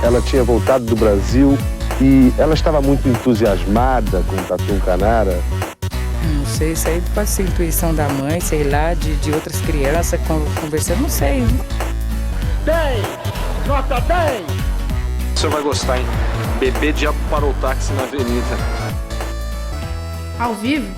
ela tinha voltado do Brasil e ela estava muito entusiasmada com o Tatu Canara. Não sei, isso aí pode ser intuição da mãe, sei lá, de outras crianças conversando, não sei. 10! Nota 10! O senhor vai gostar, hein? Bebê diabo parou o táxi na avenida. Ao vivo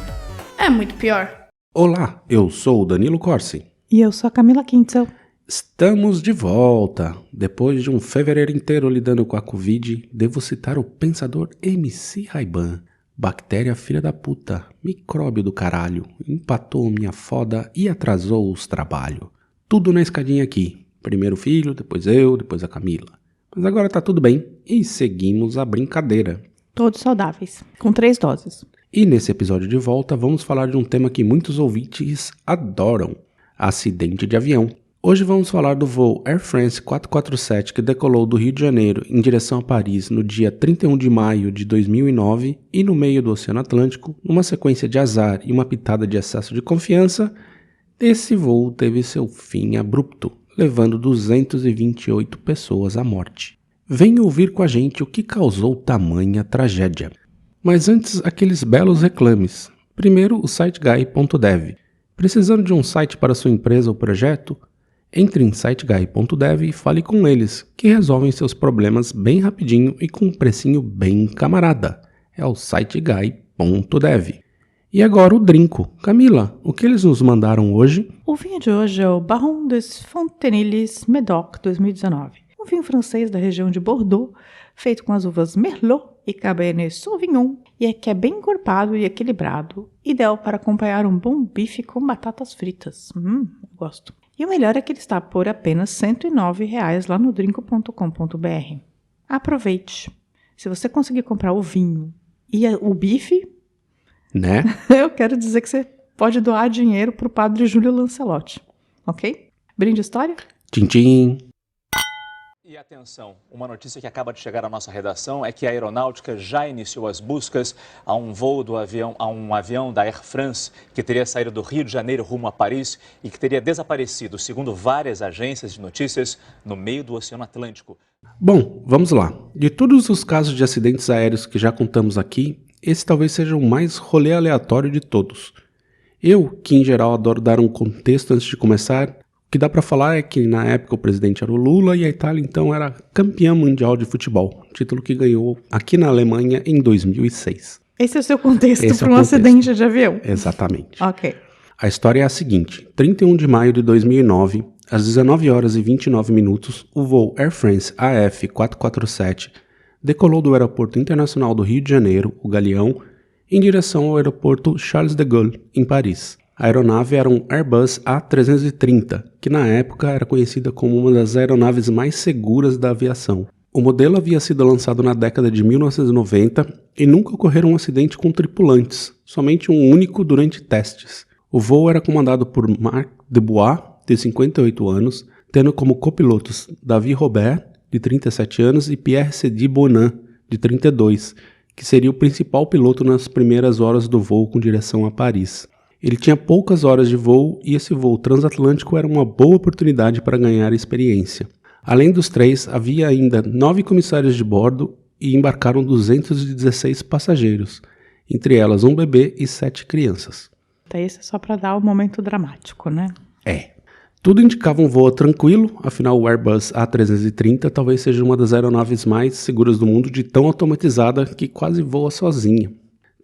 é muito pior. Olá, eu sou o Danilo Corsi. E eu sou a Camila Quintzel. Estamos de volta. Depois de um fevereiro inteiro lidando com a Covid, devo citar o pensador MC Ray-Ban. Bactéria filha da puta, micróbio do caralho, empatou minha foda e atrasou os trabalhos. Tudo na escadinha aqui. Primeiro filho, depois eu, depois a Camila. Mas agora tá tudo bem e seguimos a brincadeira. Todos saudáveis, com 3 doses. E nesse episódio de volta vamos falar de um tema que muitos ouvintes adoram: acidente de avião. Hoje vamos falar do voo Air France 447 que decolou do Rio de Janeiro em direção a Paris no dia 31 de maio de 2009 e no meio do Oceano Atlântico, numa sequência de azar e uma pitada de excesso de confiança, esse voo teve seu fim abrupto, levando 228 pessoas à morte. Venha ouvir com a gente o que causou tamanha tragédia. Mas antes, aqueles belos reclames. Primeiro, o siteguy.dev. Precisando de um site para sua empresa ou projeto? Entre em siteguy.dev e fale com eles, que resolvem seus problemas bem rapidinho e com um precinho bem camarada. É o siteguy.dev. E agora o drinco. Camila, o que eles nos mandaram hoje? O vinho de hoje é o Baron des Fontenilles Médoc 2019. Um vinho francês da região de Bordeaux, feito com as uvas Merlot e Cabernet Sauvignon, e que é bem encorpado e equilibrado, ideal para acompanhar um bom bife com batatas fritas. Eu gosto. E o melhor é que ele está por apenas R$ 109,00 lá no drinco.com.br. Aproveite. Se você conseguir comprar o vinho e o bife, né? Eu quero dizer que você pode doar dinheiro para o padre Júlio Lancelotti. Ok? Brinde história? Tchim, tchim. E atenção, uma notícia que acaba de chegar à nossa redação é que a aeronáutica já iniciou as buscas a um avião da Air France que teria saído do Rio de Janeiro rumo a Paris e que teria desaparecido, segundo várias agências de notícias, no meio do Oceano Atlântico. Bom, vamos lá. De todos os casos de acidentes aéreos que já contamos aqui, esse talvez seja o mais rolê aleatório de todos. Eu, que em geral adoro dar um contexto antes de começar, o que dá pra falar é que na época o presidente era o Lula e a Itália então era campeã mundial de futebol, título que ganhou aqui na Alemanha em 2006. Esse é o seu contexto para um acidente de avião? Exatamente. Ok. A história é a seguinte: 31 de maio de 2009, às 19 horas e 29 minutos, o voo Air France AF 447 decolou do Aeroporto Internacional do Rio de Janeiro, o Galeão, em direção ao aeroporto Charles de Gaulle, em Paris. A aeronave era um Airbus A330, que na época era conhecida como uma das aeronaves mais seguras da aviação. O modelo havia sido lançado na década de 1990 e nunca ocorreu um acidente com tripulantes, somente um único durante testes. O voo era comandado por Marc Dubois, de 58 anos, tendo como copilotos David Robert, de 37 anos, e Pierre Cédric Bonin, de 32, que seria o principal piloto nas primeiras horas do voo com direção a Paris. Ele tinha poucas horas de voo e esse voo transatlântico era uma boa oportunidade para ganhar experiência. Além dos 3, havia ainda 9 comissários de bordo e embarcaram 216 passageiros, entre elas um bebê e 7 crianças. Isso é só para dar o momento dramático, né? É. Tudo indicava um voo tranquilo, afinal o Airbus A330 talvez seja uma das aeronaves mais seguras do mundo, de tão automatizada que quase voa sozinha.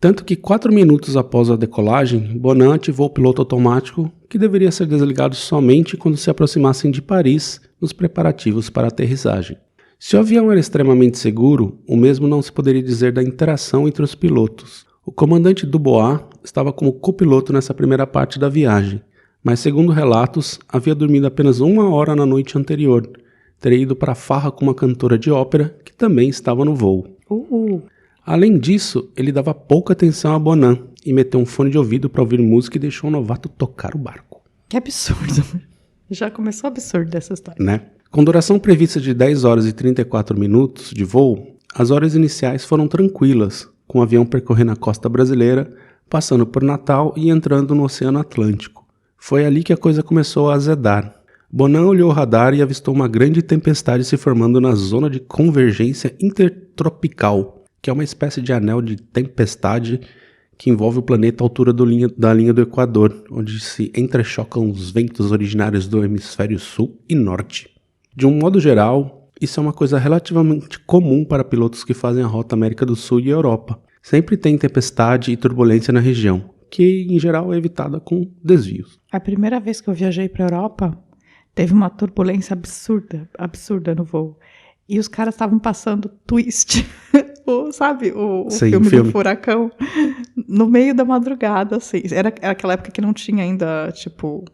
Tanto que 4 minutos após a decolagem, Bonin ativou o piloto automático, que deveria ser desligado somente quando se aproximassem de Paris nos preparativos para a aterrissagem. Se o avião era extremamente seguro, o mesmo não se poderia dizer da interação entre os pilotos. O comandante Dubois estava como copiloto nessa primeira parte da viagem, mas segundo relatos, havia dormido apenas 1 hora na noite anterior. Teria ido para a farra com uma cantora de ópera, que também estava no voo. Além disso, ele dava pouca atenção a Bonin e meteu um fone de ouvido para ouvir música e deixou o novato tocar o barco. Que absurdo. Já começou absurdo essa história. Né? Com duração prevista de 10 horas e 34 minutos de voo, as horas iniciais foram tranquilas, com o avião percorrendo a costa brasileira, passando por Natal e entrando no Oceano Atlântico. Foi ali que a coisa começou a azedar. Bonan olhou o radar e avistou uma grande tempestade se formando na zona de convergência intertropical, que é uma espécie de anel de tempestade que envolve o planeta à altura da linha do Equador, onde se entrechocam os ventos originários do hemisfério sul e norte. De um modo geral, isso é uma coisa relativamente comum para pilotos que fazem a rota América do Sul e Europa. Sempre tem tempestade e turbulência na região, que em geral é evitada com desvios. A primeira vez que eu viajei para a Europa, teve uma turbulência absurda no voo. E os caras estavam passando Twist, sabe, o filme do furacão, no meio da madrugada, assim. Era aquela época que não tinha ainda, tipo,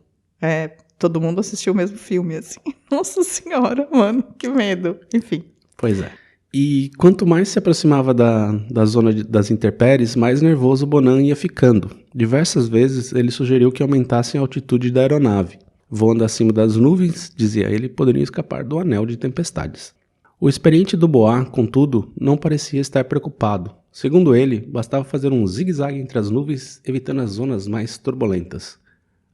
todo mundo assistiu o mesmo filme, assim. Nossa senhora, mano, que medo. Enfim. Pois é. E quanto mais se aproximava da zona das intempéries, mais nervoso Bonan ia ficando. Diversas vezes ele sugeriu que aumentassem a altitude da aeronave. Voando acima das nuvens, dizia ele, poderiam escapar do anel de tempestades. O experiente Dubois, contudo, não parecia estar preocupado. Segundo ele, bastava fazer um zigue-zague entre as nuvens, evitando as zonas mais turbulentas.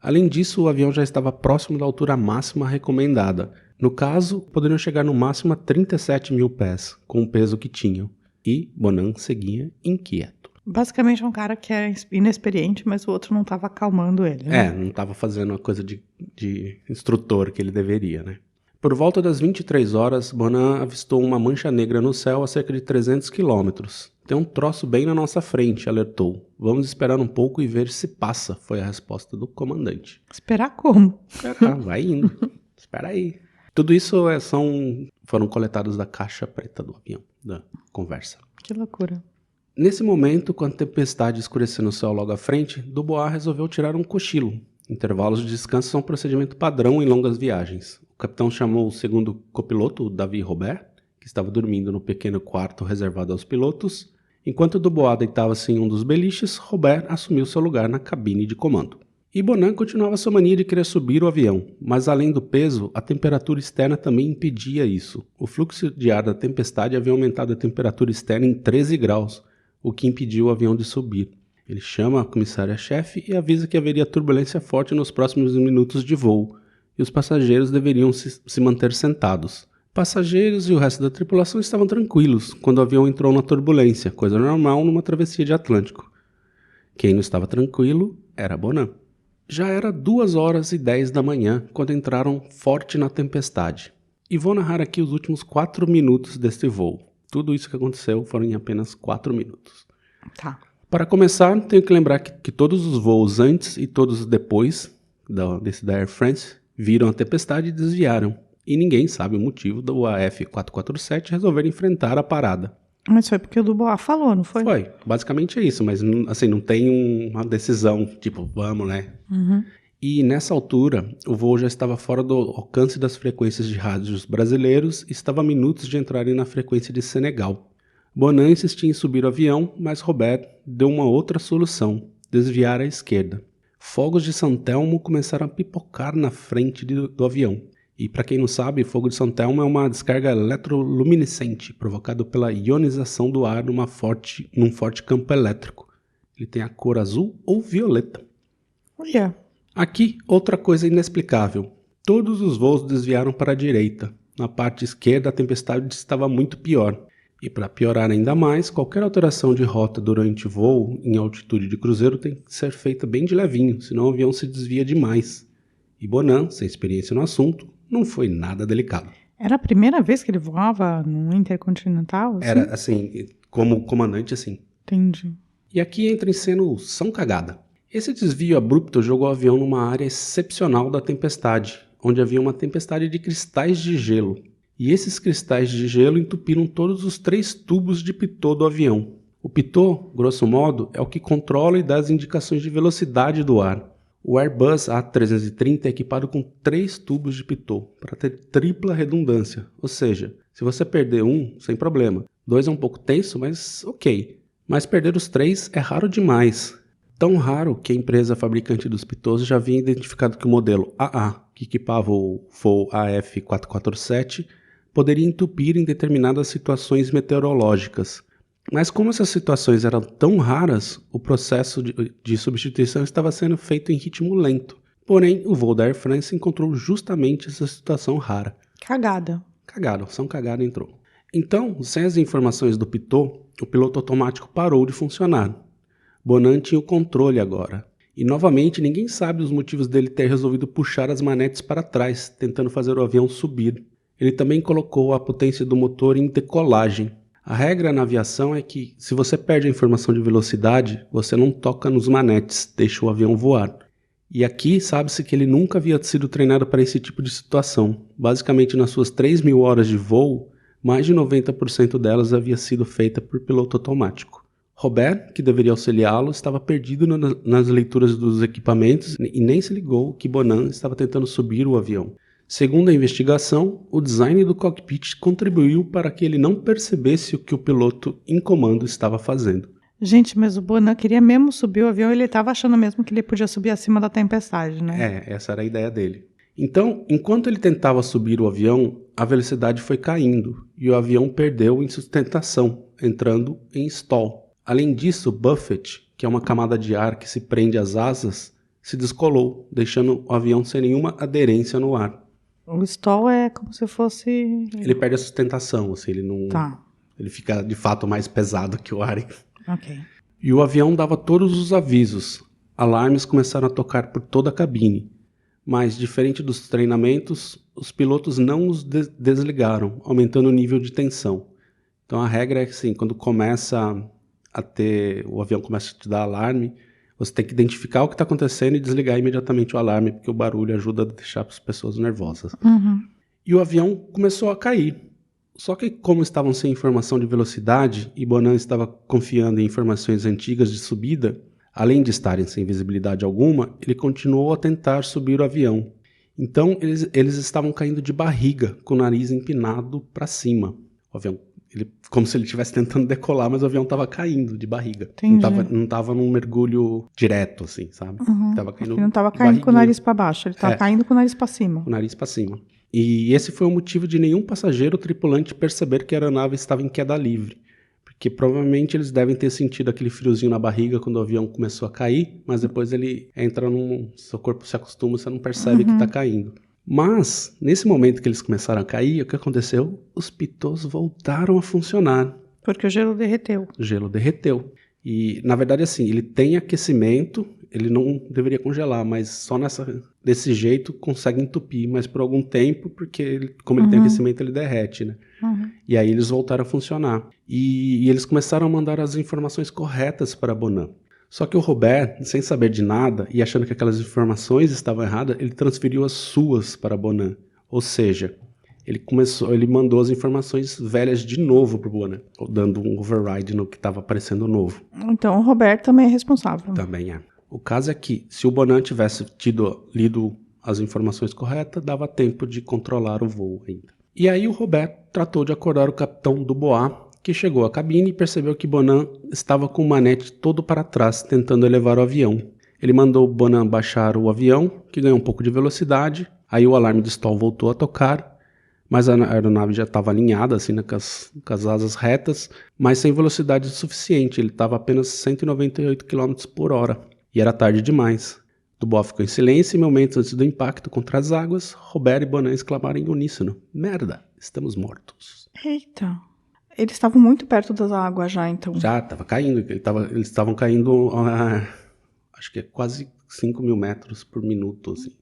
Além disso, o avião já estava próximo da altura máxima recomendada. No caso, poderiam chegar no máximo a 37 mil pés, com o peso que tinham. E Bonan seguia inquieto. Basicamente é um cara que é inexperiente, mas o outro não estava acalmando ele, né? Não estava fazendo a coisa de instrutor que ele deveria, né? Por volta das 23 horas, Bonan avistou uma mancha negra no céu a cerca de 300 quilômetros. Tem um troço bem na nossa frente, alertou. Vamos esperar um pouco e ver se passa, foi a resposta do comandante. Esperar como? Esperar, vai indo. Espera aí. Tudo isso foram coletados da caixa preta do avião, da conversa. Que loucura. Nesse momento, com a tempestade escurecendo o céu logo à frente, Dubois resolveu tirar um cochilo. Intervalos de descanso são um procedimento padrão em longas viagens. O capitão chamou o segundo copiloto, o Davi Robert, que estava dormindo no pequeno quarto reservado aos pilotos. Enquanto Dubois deitava-se em um dos beliches, Robert assumiu seu lugar na cabine de comando. E Bonan continuava sua mania de querer subir o avião, mas além do peso, a temperatura externa também impedia isso. O fluxo de ar da tempestade havia aumentado a temperatura externa em 13 graus, o que impediu o avião de subir. Ele chama a comissária-chefe e avisa que haveria turbulência forte nos próximos minutos de voo, e os passageiros deveriam se manter sentados. Passageiros e o resto da tripulação estavam tranquilos quando o avião entrou na turbulência, coisa normal numa travessia de Atlântico. Quem não estava tranquilo era Bonan. Já era 2h10 da manhã quando entraram forte na tempestade. E vou narrar aqui os últimos 4 minutos deste voo. Tudo isso que aconteceu foram em apenas 4 minutos. Tá. Para começar, tenho que lembrar que todos os voos antes e todos depois desse da Air France viram a tempestade e desviaram. E ninguém sabe o motivo do AF447 resolver enfrentar a parada. Mas foi porque o Dubois falou, não foi? Foi, basicamente é isso, mas assim, não tem uma decisão, tipo, vamos, né? Uhum. E nessa altura, o voo já estava fora do alcance das frequências de rádios brasileiros e estava a minutos de entrarem na frequência de Senegal. Bonan insistia em subir o avião, mas Robert deu uma outra solução, desviar à esquerda. Fogos de San Telmo começaram a pipocar na frente do avião. E para quem não sabe, fogo de San Telmo é uma descarga eletroluminescente provocada pela ionização do ar num forte campo elétrico. Ele tem a cor azul ou violeta. Olha. Aqui, outra coisa inexplicável. Todos os voos desviaram para a direita. Na parte esquerda, a tempestade estava muito pior. E para piorar ainda mais, qualquer alteração de rota durante voo em altitude de cruzeiro tem que ser feita bem de levinho, senão o avião se desvia demais. E Bonan, sem experiência no assunto, não foi nada delicado. Era a primeira vez que ele voava no Intercontinental? Assim? Era, assim, como comandante, assim. Entendi. E aqui entra em cena o São Cagada. Esse desvio abrupto jogou o avião numa área excepcional da tempestade, onde havia uma tempestade de cristais de gelo. E esses cristais de gelo entupiram todos os 3 tubos de pitô do avião. O pitô, grosso modo, é o que controla e dá as indicações de velocidade do ar. O Airbus A330 é equipado com 3 tubos de pitô, para ter tripla redundância. Ou seja, se você perder um, sem problema. 2 é um pouco tenso, mas ok. Mas perder os 3 é raro demais. Tão raro que a empresa fabricante dos pitôs já havia identificado que o modelo AA, que equipava o voo AF447, poderia entupir em determinadas situações meteorológicas. Mas como essas situações eram tão raras, o processo de substituição estava sendo feito em ritmo lento. Porém, o voo da Air France encontrou justamente essa situação rara. Cagada. Cagada, opção cagada entrou. Então, sem as informações do pitot, o piloto automático parou de funcionar. Bonan tinha o controle agora. E novamente, ninguém sabe os motivos dele ter resolvido puxar as manetes para trás, tentando fazer o avião subir. Ele também colocou a potência do motor em decolagem. A regra na aviação é que, se você perde a informação de velocidade, você não toca nos manetes, deixa o avião voar. E aqui sabe-se que ele nunca havia sido treinado para esse tipo de situação. Basicamente, nas suas 3.000 horas de voo, mais de 90% delas havia sido feita por piloto automático. Robert, que deveria auxiliá-lo, estava perdido nas leituras dos equipamentos e nem se ligou que Bonan estava tentando subir o avião. Segundo a investigação, o design do cockpit contribuiu para que ele não percebesse o que o piloto em comando estava fazendo. Gente, mas o Bonan queria mesmo subir o avião, ele estava achando mesmo que ele podia subir acima da tempestade, né? Essa era a ideia dele. Então, enquanto ele tentava subir o avião, a velocidade foi caindo e o avião perdeu em sustentação, entrando em stall. Além disso, o buffet, que é uma camada de ar que se prende às asas, se descolou, deixando o avião sem nenhuma aderência no ar. O stall é como se fosse... Ele perde a sustentação, assim, ele não... Tá. Ele fica, de fato, mais pesado que o ar. Ok. E o avião dava todos os avisos. Alarmes começaram a tocar por toda a cabine. Mas, diferente dos treinamentos, os pilotos não os desligaram, aumentando o nível de tensão. Então, a regra é que, assim, quando o avião começa a te dar alarme, você tem que identificar o que está acontecendo e desligar imediatamente o alarme, porque o barulho ajuda a deixar as pessoas nervosas. Uhum. E o avião começou a cair. Só que como estavam sem informação de velocidade e Bonan estava confiando em informações antigas de subida, além de estarem sem visibilidade alguma, ele continuou a tentar subir o avião. Então eles estavam caindo de barriga, com o nariz empinado para cima. O avião, como se ele estivesse tentando decolar, mas o avião estava caindo de barriga. Entendi. Não estava num mergulho direto, assim, sabe? Uhum. Ele não estava caindo com o nariz para baixo, ele estava caindo com o nariz para cima. Com o nariz para cima. E esse foi o motivo de nenhum passageiro ou tripulante perceber que a aeronave estava em queda livre. Porque provavelmente eles devem ter sentido aquele friozinho na barriga quando o avião começou a cair, mas depois ele entra seu corpo se acostuma, você não percebe que está caindo. Mas, nesse momento que eles começaram a cair, o que aconteceu? Os pitos voltaram a funcionar. Porque o gelo derreteu. O gelo derreteu. E, na verdade, assim, ele tem aquecimento, ele não deveria congelar, mas só desse jeito consegue entupir, mas por algum tempo, porque como ele tem aquecimento, ele derrete, né? E aí eles voltaram a funcionar. E eles começaram a mandar as informações corretas para Bonan. Só que o Robert, sem saber de nada e achando que aquelas informações estavam erradas, ele transferiu as suas para Bonan. Ou seja, ele mandou as informações velhas de novo para o Bonan, dando um override no que estava aparecendo novo. Então o Robert também é responsável. Também é. O caso é que, se o Bonan tivesse lido as informações corretas, dava tempo de controlar o voo ainda. E aí o Robert tratou de acordar o capitão Dubois, que chegou à cabine e percebeu que Bonan estava com o manete todo para trás, tentando elevar o avião. Ele mandou Bonan baixar o avião, que ganhou um pouco de velocidade, aí o alarme de stall voltou a tocar, mas a aeronave já estava alinhada, assim, com as asas retas, mas sem velocidade suficiente, ele estava apenas 198 km por hora. E era tarde demais. Dubois ficou em silêncio e, momentos antes do impacto contra as águas, Robert e Bonan exclamaram em uníssono: "Merda, estamos mortos." Eita. Eles estavam muito perto das águas já, então. Já, estava caindo. Eles estavam caindo, acho que é quase 5.000 metros por minuto, assim.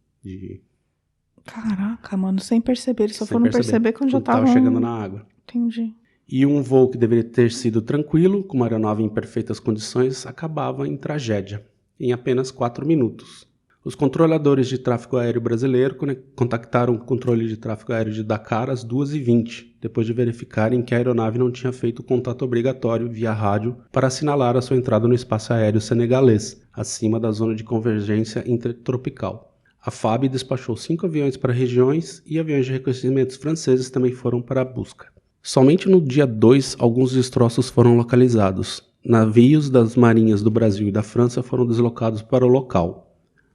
Caraca, mano, sem perceber. Eles só foram perceber quando já estavam chegando na água. Entendi. E um voo que deveria ter sido tranquilo, com uma aeronave em perfeitas condições, acabava em tragédia, em apenas 4 minutos. Os controladores de tráfego aéreo brasileiro contactaram o controle de tráfego aéreo de Dakar às 2h20, depois de verificarem que a aeronave não tinha feito o contato obrigatório via rádio para assinalar a sua entrada no espaço aéreo senegalês, acima da zona de convergência intertropical. A FAB despachou 5 aviões para regiões e aviões de reconhecimentos franceses também foram para a busca. Somente no dia 2, alguns destroços foram localizados. Navios das marinhas do Brasil e da França foram deslocados para o local.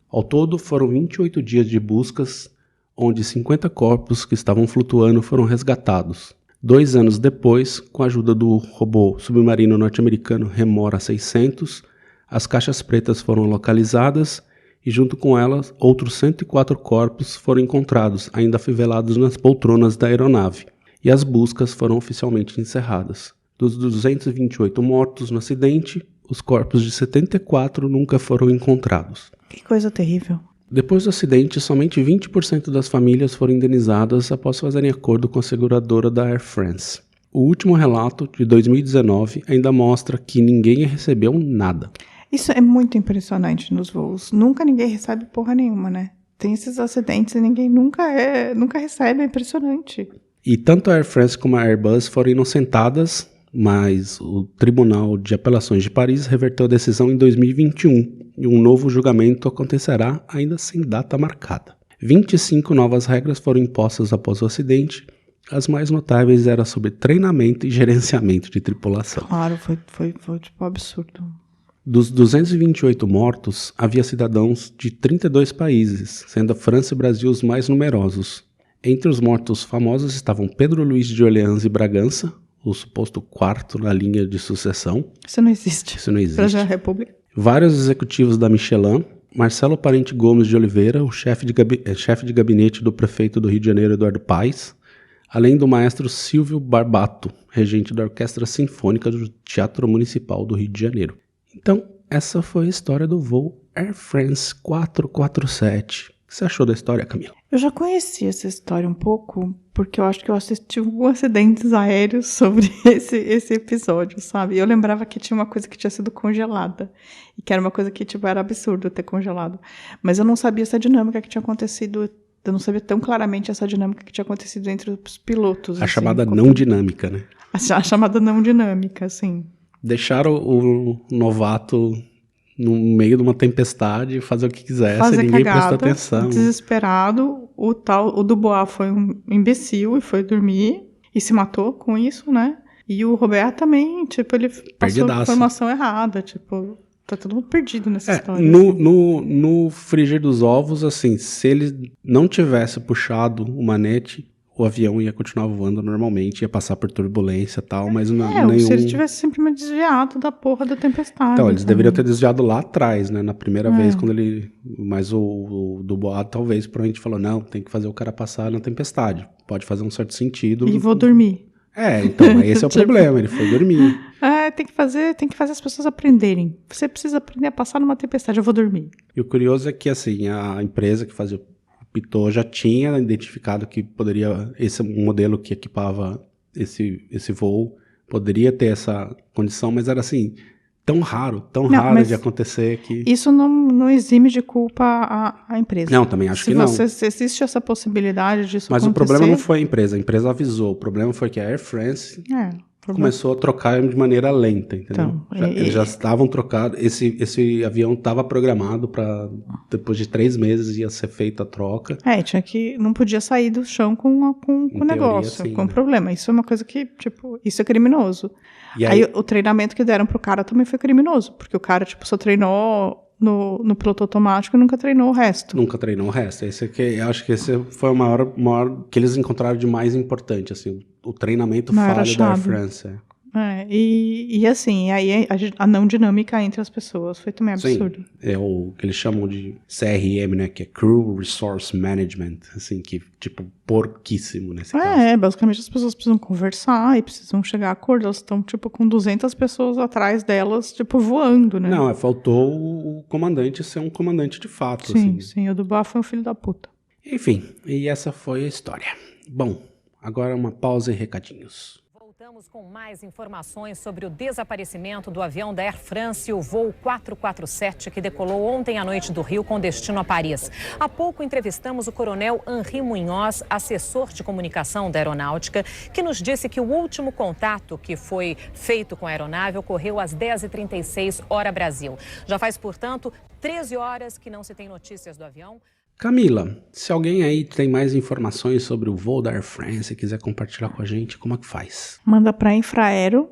Ao todo, foram 28 dias de buscas, onde 50 corpos que estavam flutuando foram resgatados. 2 anos depois, com a ajuda do robô submarino norte-americano Remora 600, as caixas pretas foram localizadas e junto com elas, outros 104 corpos foram encontrados, ainda afivelados nas poltronas da aeronave, e as buscas foram oficialmente encerradas. Dos 228 mortos no acidente, os corpos de 74 nunca foram encontrados. Que coisa terrível. Depois do acidente, somente 20% das famílias foram indenizadas após fazerem acordo com a seguradora da Air France. O último relato, de 2019, ainda mostra que ninguém recebeu nada. Isso é muito impressionante nos voos. Nunca ninguém recebe porra nenhuma, né? Tem esses acidentes e ninguém nunca recebe, é impressionante. E tanto a Air France como a Airbus foram inocentadas, mas o Tribunal de Apelações de Paris reverteu a decisão em 2021 e um novo julgamento acontecerá ainda sem data marcada. 25 novas regras foram impostas após o acidente. As mais notáveis eram sobre treinamento e gerenciamento de tripulação. Claro, foi tipo absurdo. Dos 228 mortos, havia cidadãos de 32 países, sendo a França e o Brasil os mais numerosos. Entre os mortos famosos estavam Pedro Luís de Orleans e Bragança, o suposto quarto na linha de sucessão. Isso não existe. Isso não existe. Para a República. Vários executivos da Michelin, Marcelo Parente Gomes de Oliveira, o chefe de gabinete do prefeito do Rio de Janeiro, Eduardo Paes, além do maestro Silvio Barbato, regente da Orquestra Sinfônica do Teatro Municipal do Rio de Janeiro. Então, essa foi a história do voo Air France 447. O que você achou da história, Camila? Eu já conhecia essa história um pouco, porque eu acho que eu assisti alguns acidentes aéreos sobre esse episódio, sabe? Eu lembrava que tinha uma coisa que tinha sido congelada, e que era uma coisa que, tipo, era absurdo ter congelado. Mas eu não sabia essa dinâmica que tinha acontecido, eu não sabia tão claramente essa dinâmica que tinha acontecido entre os pilotos. A chamada não dinâmica, né? A chamada não dinâmica, sim. Deixaram o novato no meio de uma tempestade fazer o que quisesse, fazer ninguém cagada, prestou atenção. Desesperado, o Dubois foi um imbecil e foi dormir e se matou com isso, né? E o Robert também, tipo, ele passou informação errada, tipo, tá todo mundo perdido nessa história. No frigir dos ovos, assim, se ele não tivesse puxado o manete, o avião ia continuar voando normalmente, ia passar por turbulência e tal, mas nenhum... se ele tivesse simplesmente desviado da porra da tempestade. Então, eles deveriam ter desviado lá atrás, né, na primeira vez, quando ele... Mas o Dubois, talvez, provavelmente falou, não, tem que fazer o cara passar na tempestade. Pode fazer um certo sentido. E vou dormir. Então, esse é o problema, ele foi dormir. Tem que fazer as pessoas aprenderem. Você precisa aprender a passar numa tempestade, eu vou dormir. E o curioso é que, assim, a empresa que fazia Pitot já tinha identificado que poderia, esse modelo que equipava esse voo, poderia ter essa condição, mas era assim, tão raro de acontecer que... Isso não exime de culpa a empresa. Não, também acho que não. Se existe essa possibilidade disso acontecer... Mas o problema não foi a empresa avisou, o problema foi que a Air France... começou a trocar de maneira lenta, entendeu? Então, eles já estavam trocados, esse avião estava programado para, depois de 3 meses, ia ser feita a troca. Não podia sair do chão com o negócio, sim, com o né? problema. Isso é uma coisa que, tipo, isso é criminoso. E aí o treinamento que deram pro cara também foi criminoso, porque o cara, tipo, só treinou no piloto automático e nunca treinou o resto. Nunca treinou o resto. Eu acho que esse foi o maior que eles encontraram de mais importante, assim, o treinamento falho da Air France. E assim, aí a não dinâmica entre as pessoas foi também absurdo. Sim, é o que eles chamam de CRM, né, que é Crew Resource Management, assim, que tipo, porquíssimo nesse caso. Basicamente as pessoas precisam conversar e precisam chegar a acordo, elas estão tipo com 200 pessoas atrás delas, tipo, voando, né? Não, faltou o comandante ser um comandante de fato, sim, assim. Sim, o Dubois foi um filho da puta. Enfim, e essa foi a história. Bom, agora uma pausa e recadinhos. Voltamos com mais informações sobre o desaparecimento do avião da Air France, o voo 447, que decolou ontem à noite do Rio com destino a Paris. Há pouco entrevistamos o coronel Henri Munhoz, assessor de comunicação da aeronáutica, que nos disse que o último contato que foi feito com a aeronave ocorreu às 10h36, hora Brasil. Já faz, portanto, 13 horas que não se tem notícias do avião. Camila, se alguém aí tem mais informações sobre o voo da Air France e quiser compartilhar com a gente, como é que faz? Manda para Infraero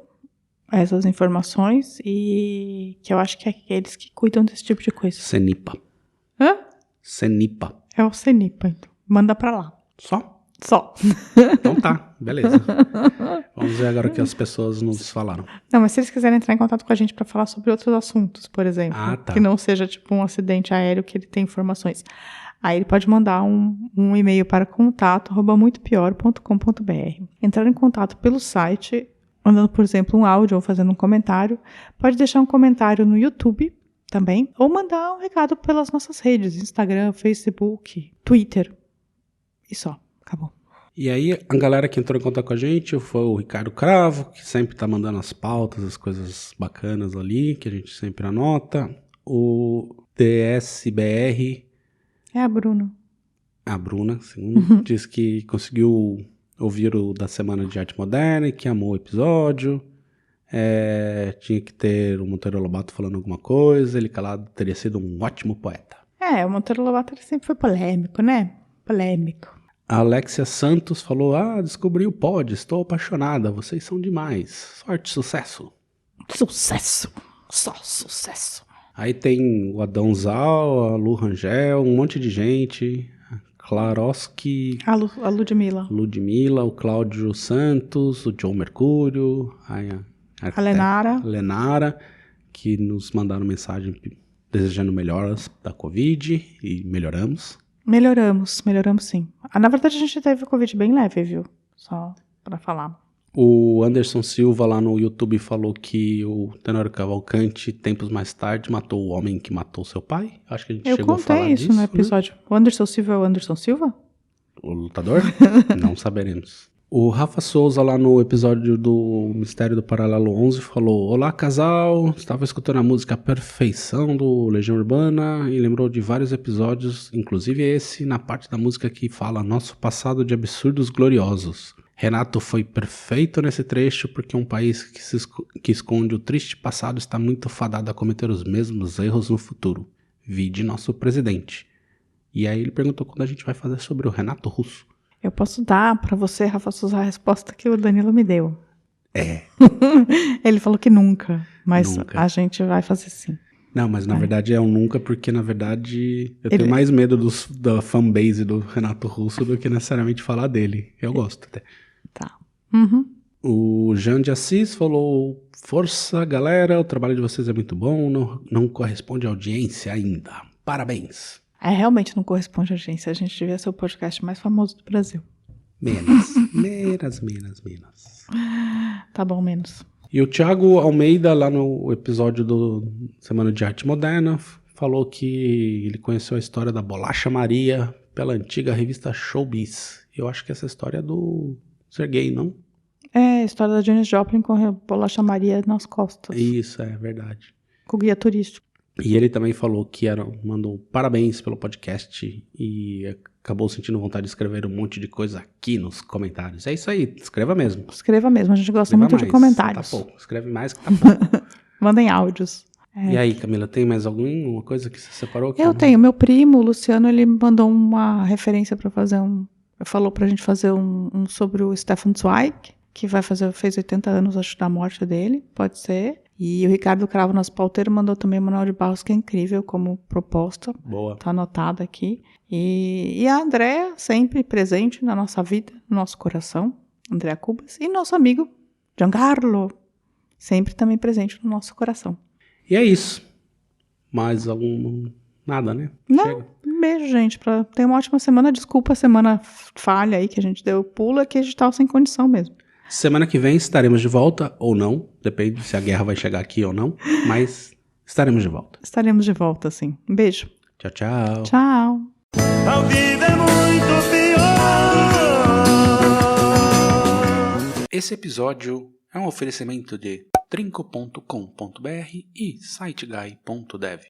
essas informações e que eu acho que é aqueles que cuidam desse tipo de coisa. CENIPA. Hã? CENIPA. É o CENIPA, então. Manda para lá. Só? Só. Então tá, beleza. Vamos ver agora o que as pessoas nos falaram. Não, mas se eles quiserem entrar em contato com a gente para falar sobre outros assuntos, por exemplo, tá. que não seja tipo um acidente aéreo que ele tem informações, aí ele pode mandar um e-mail para contato@muitopior.com.br. Entrar em contato pelo site, mandando, por exemplo, um áudio ou fazendo um comentário. Pode deixar um comentário no YouTube também, ou mandar um recado pelas nossas redes, Instagram, Facebook, Twitter. E só, acabou. E aí, a galera que entrou em contato com a gente foi o Ricardo Cravo, que sempre tá mandando as pautas, as coisas bacanas ali, que a gente sempre anota. O DSBR... É a Bruna. A Bruna, sim, diz que conseguiu ouvir o da Semana de Arte Moderna e que amou o episódio. Tinha que ter o Monteiro Lobato falando alguma coisa, ele calado teria sido um ótimo poeta. O Monteiro Lobato ele sempre foi polêmico, né? Polêmico. A Alexia Santos falou, descobri o pod, estou apaixonada, vocês são demais. Sorte, sucesso. Sucesso, só sucesso. Aí tem o Adão Zal, a Lu Rangel, um monte de gente. Klaroski, A Ludmilla. Ludmilla, o Cláudio Santos, o John Mercúrio, A Lenara, que nos mandaram mensagem desejando melhoras da Covid e melhoramos. Melhoramos sim. Na verdade, a gente teve o Covid bem leve, viu? Só pra falar. O Anderson Silva lá no YouTube falou que o Tenório Cavalcante, tempos mais tarde, matou o homem que matou seu pai. Acho que a gente chegou a falar disso. Eu contei isso no episódio. Né? O Anderson Silva é o Anderson Silva? O lutador? Não saberemos. O Rafa Souza lá no episódio do Mistério do Paralelo 11 falou: olá casal, estava escutando a música Perfeição do Legião Urbana e lembrou de vários episódios, inclusive esse, na parte da música que fala nosso passado de absurdos gloriosos. Renato foi perfeito nesse trecho porque um país que esconde o triste passado está muito fadado a cometer os mesmos erros no futuro. Vide nosso presidente. E aí ele perguntou quando a gente vai fazer sobre o Renato Russo. Eu posso dar pra você, Rafa Souza, a resposta que o Danilo me deu. Ele falou que nunca, mas a gente vai fazer sim. Não, mas na verdade é um nunca, porque na verdade eu tenho mais medo da fanbase do Renato Russo do que necessariamente falar dele. Eu gosto até. Tá. O Jean de Assis falou: força galera, o trabalho de vocês é muito bom, não corresponde à audiência ainda. Parabéns. Realmente não corresponde à audiência. A gente devia ser o podcast mais famoso do Brasil. Menos. Tá bom, menos. E o Thiago Almeida, lá no episódio do Semana de Arte Moderna, falou que ele conheceu a história da Bolacha Maria pela antiga revista Showbiz. Eu acho que essa história é do Serguei, não? A história da Janis Joplin com a Bolacha Maria nas costas. Isso, é verdade. Com o guia turístico. E ele também falou que mandou parabéns pelo podcast e acabou sentindo vontade de escrever um monte de coisa aqui nos comentários. É isso aí, escreva mesmo. Escreva mesmo, a gente gosta muito de comentários. Tá pouco, escreve mais que tá pouco. Mandem áudios. E aí, Camila, tem mais alguma coisa que você separou? Eu tenho. Meu primo, o Luciano, ele mandou uma referência para fazer falou pra gente fazer um sobre o Stefan Zweig, que fez 80 anos, acho, da morte dele, pode ser. E o Ricardo Cravo, nosso pauteiro, mandou também o Manuel de Barros, que é incrível como proposta. Boa. Tá anotado aqui. E a Andréa, sempre presente na nossa vida, no nosso coração, Andréa Cubas. E nosso amigo, Giancarlo, sempre também presente no nosso coração. E é isso. Mais nada, né? Não, Chega. Um beijo, gente. Ter uma ótima semana. Desculpa a semana falha aí que a gente deu pula, que a gente tava sem condição mesmo. Semana que vem estaremos de volta, ou não. Depende se a guerra vai chegar aqui ou não. Mas estaremos de volta. Estaremos de volta, sim. Um beijo. Tchau, tchau. Tchau. Ao vivo é muito pior. Esse episódio é um oferecimento de trinco.com.br e siteguy.dev.